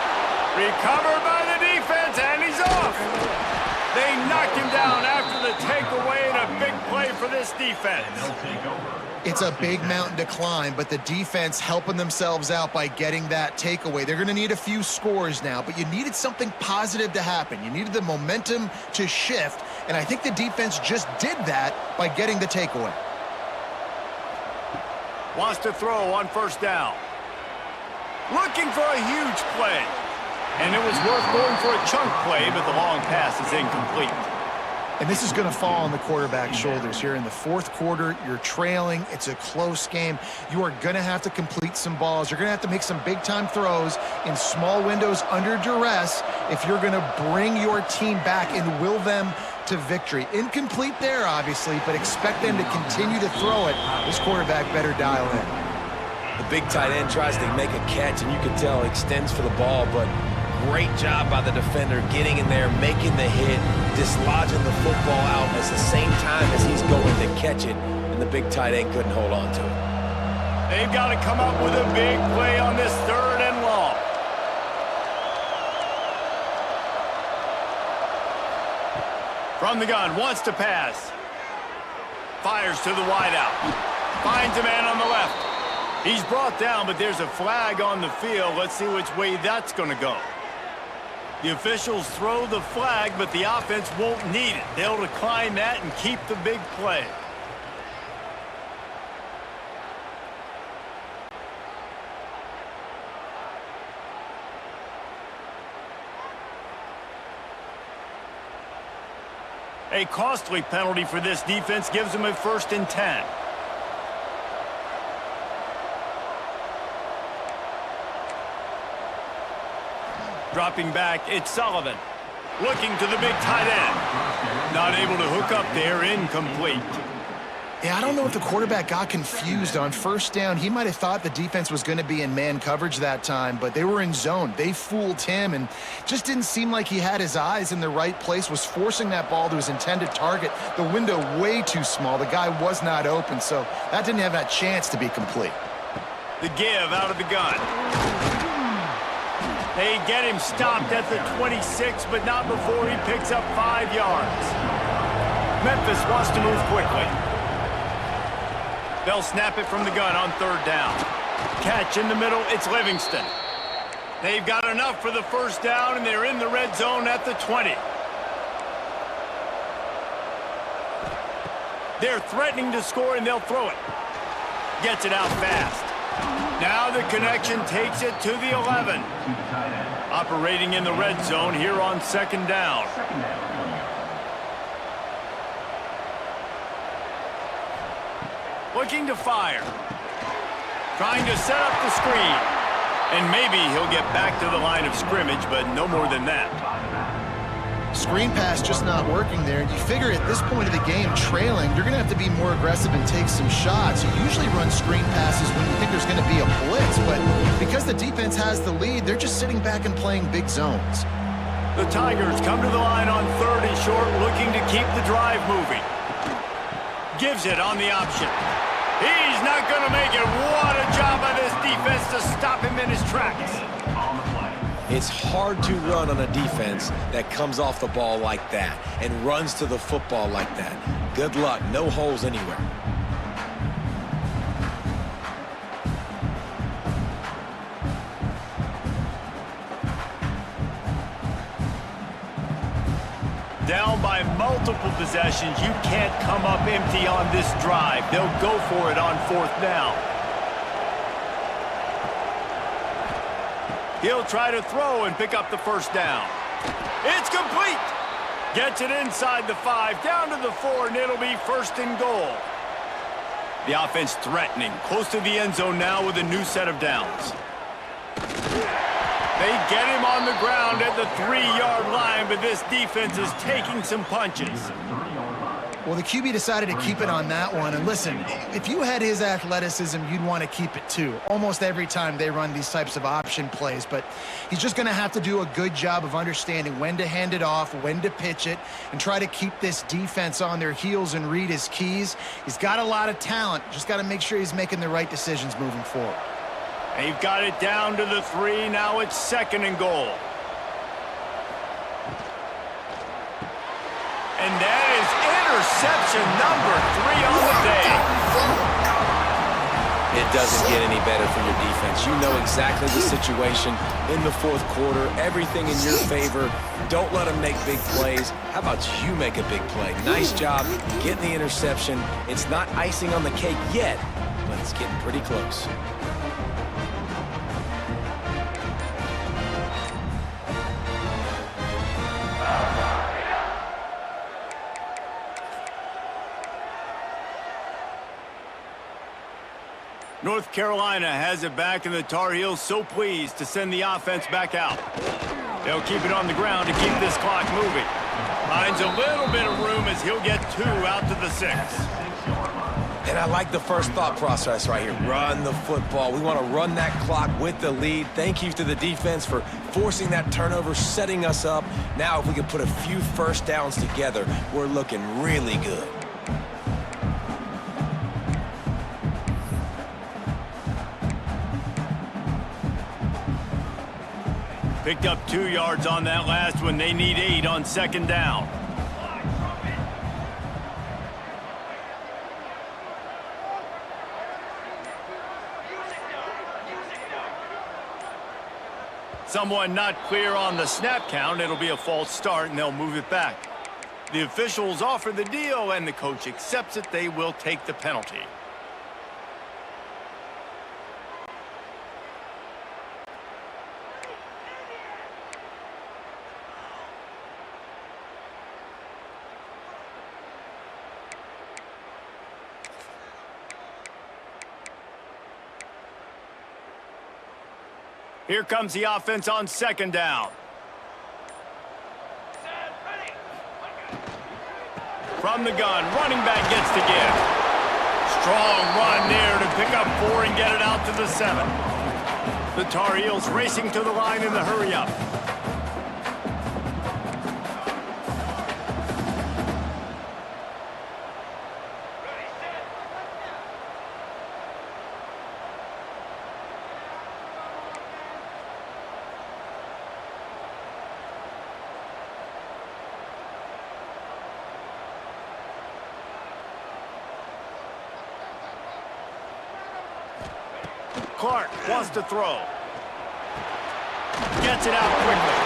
Recovered by the defense, and he's off. They knocked him down after the takeaway, and a big play for this defense. It's a big mountain to climb, but the defense helping themselves out by getting that takeaway. They're going to need a few scores now, but you needed something positive to happen. You needed the momentum to shift, and I think the defense just did that by getting the takeaway. Wants to throw on 1st down. Looking for a huge play. And it was worth going for a chunk play, but the long pass is incomplete. And this is going to fall on the quarterback's shoulders here in the 4th quarter. You're trailing. It's a close game. You are going to have to complete some balls. You're going to have to make some big-time throws in small windows under duress if you're going to bring your team back and will them to victory. Incomplete there, obviously, but expect them to continue to throw it. This quarterback better dial in. The big tight end tries to make a catch, and you can tell extends for the ball, but great job by the defender getting in there, making the hit, dislodging the football out at the same time as he's going to catch it, and the big tight end couldn't hold on to it. They've got to come up with a big play on this 3rd and long. From the gun, wants to pass. Fires to the wideout. Finds a man on the left. He's brought down, but there's a flag on the field. Let's see which way that's going to go. The officials throw the flag, but the offense won't need it. They'll decline that and keep the big play. A costly penalty for this defense gives them a 1st and 10. Dropping back, it's Sullivan. Looking to the big tight end. Not able to hook up there, incomplete. Yeah, I don't know if the quarterback got confused on 1st down. He might have thought the defense was going to be in man coverage that time, but they were in zone. They fooled him and just didn't seem like he had his eyes in the right place, was forcing that ball to his intended target. The window way too small. The guy was not open, so that didn't have that chance to be complete. The give out of the gun. They get him stopped at the 26, but not before he picks up 5 yards. Memphis wants to move quickly. They'll snap it from the gun on 3rd down. Catch in the middle, it's Livingston. They've got enough for the 1st down, and they're in the red zone at the 20. They're threatening to score, and they'll throw it. Gets it out fast. Now the connection takes it to the 11. Operating in the red zone here on 2nd down. Looking to fire. Trying to set up the screen. And maybe he'll get back to the line of scrimmage, but no more than that. Screen pass just not working there. You figure at this point of the game, trailing, you're going to have to be more aggressive and take some shots. You usually run screen passes when you think there's going to be a blitz, but because the defense has the lead, they're just sitting back and playing big zones. The Tigers come to the line on 3rd and short, looking to keep the drive moving. Gives it on the option. He's not going to make it. What a job by this defense to stop him in his tracks. It's hard to run on a defense that comes off the ball like that and runs to the football like that. Good luck. No holes anywhere. Down by multiple possessions, you can't come up empty on this drive. They'll go for it on 4th down. He'll try to throw and pick up the 1st down. It's complete. Gets it inside the 5, down to the 4, and it'll be 1st and goal. The offense threatening, close to the end zone now with a new set of downs. They get him on the ground at the 3-yard line, but this defense is taking some punches. Well, the QB decided to keep it on that one. And listen, if you had his athleticism, you'd want to keep it too. Almost every time they run these types of option plays. But he's just going to have to do a good job of understanding when to hand it off, when to pitch it, and try to keep this defense on their heels and read his keys. He's got a lot of talent. Just got to make sure he's making the right decisions moving forward. They've got it down to the 3. Now it's 2nd and goal. And that is interception number 3 on the day. It doesn't get any better for your defense. You know exactly the situation in the 4th quarter. Everything in your favor. Don't let them make big plays. How about you make a big play? Nice job getting the interception. It's not icing on the cake yet, but it's getting pretty close. North Carolina has it back, and the Tar Heels so pleased to send the offense back out. They'll keep it on the ground to keep this clock moving. Finds a little bit of room as he'll get 2 out to the 6. And I like the first thought process right here. Run the football. We want to run that clock with the lead. Thank you to the defense for forcing that turnover, setting us up. Now if we can put a few 1st downs together, we're looking really good. Picked up 2 yards on that last one. They need 8 on 2nd down. Someone not clear on the snap count. It'll be a false start, and they'll move it back. The officials offer the deal, and the coach accepts it. They will take the penalty. Here comes the offense on second down. From the gun, running back gets the give. Strong run there to pick up 4 and get it out to the 7. The Tarheels racing to the line in the hurry-up. Clark wants to throw. Gets it out quickly.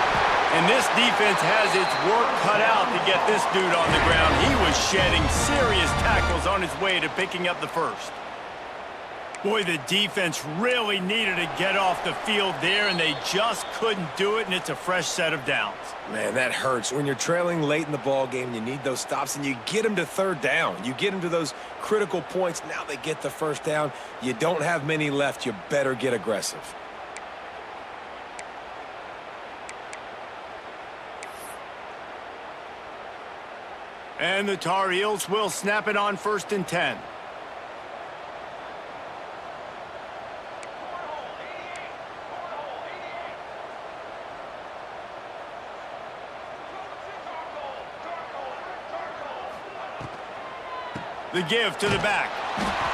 And this defense has its work cut out to get this dude on the ground. He was shedding serious tackles on his way to picking up the first. Boy, the defense really needed to get off the field there, and they just couldn't do it, and it's a fresh set of downs. Man, that hurts. When you're trailing late in the ball game, you need those stops, and you get them to third down. You get them to those critical points. Now they get the first down. You don't have many left. You better get aggressive. And the Tarheels will snap it on 1st and 10. The give to the back.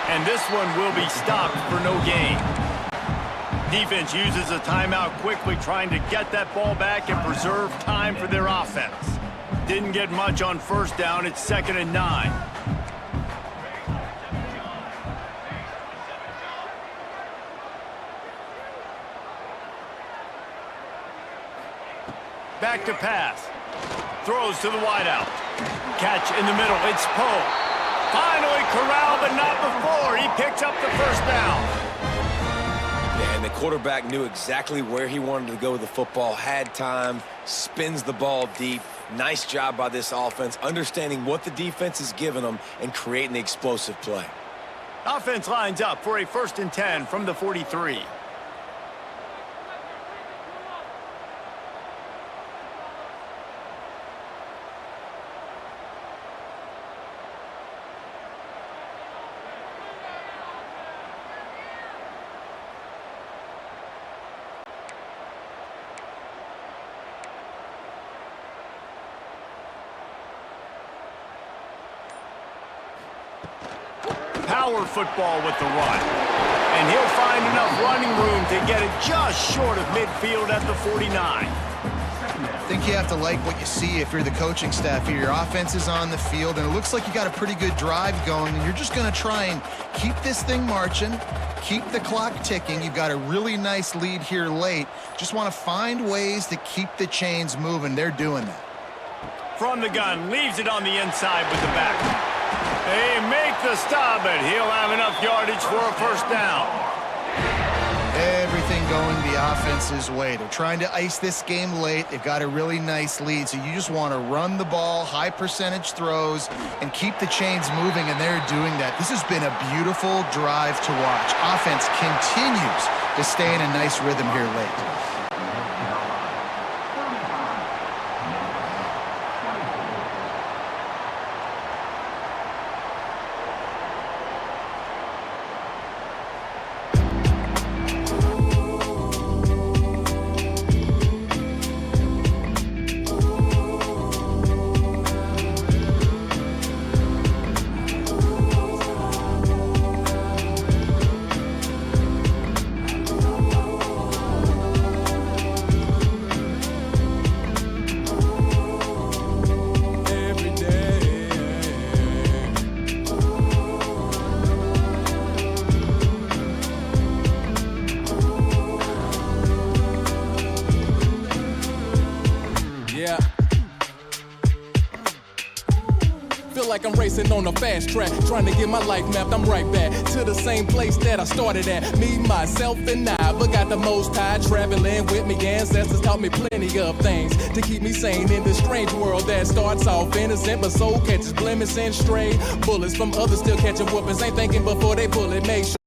And this one will be stopped for no gain. Defense uses a timeout quickly, trying to get that ball back and preserve time for their offense. Didn't get much on first down. It's 2nd and 9. Back to pass. Throws to the wideout. Catch in the middle. It's Poe. Finally corralled, but not before. He picks up the first down. Yeah, and the quarterback knew exactly where he wanted to go with the football, had time, spins the ball deep. Nice job by this offense, understanding what the defense is giving them and creating the explosive play. Offense lines up for a 1st and 10 from the 43. Power football with the run. And he'll find enough running room to get it just short of midfield at the 49. I think you have to like what you see if you're the coaching staff here. Your offense is on the field, and it looks like you got a pretty good drive going, and you're just going to try and keep this thing marching, keep the clock ticking. You've got a really nice lead here late. Just want to find ways to keep the chains moving. They're doing that. From the gun, leaves it on the inside with the back. They make the stop, but he'll have enough yardage for a first down. Everything going the offense's way. They're trying to ice this game late. They've got a really nice lead, so you just want to run the ball, high percentage throws, and keep the chains moving, and they're doing that. This has been a beautiful drive to watch. Offense continues to stay in a nice rhythm here late. racing on a fast track, trying to get my life mapped. I'm right back to the same place that I started at. Me, myself, and I, but got the most high traveling with me. Ancestors taught me plenty of things to keep me sane in this strange world that starts off innocent, but soul catches blemish and stray bullets from others still catching whoopings. Ain't thinking before they pull it. Make sure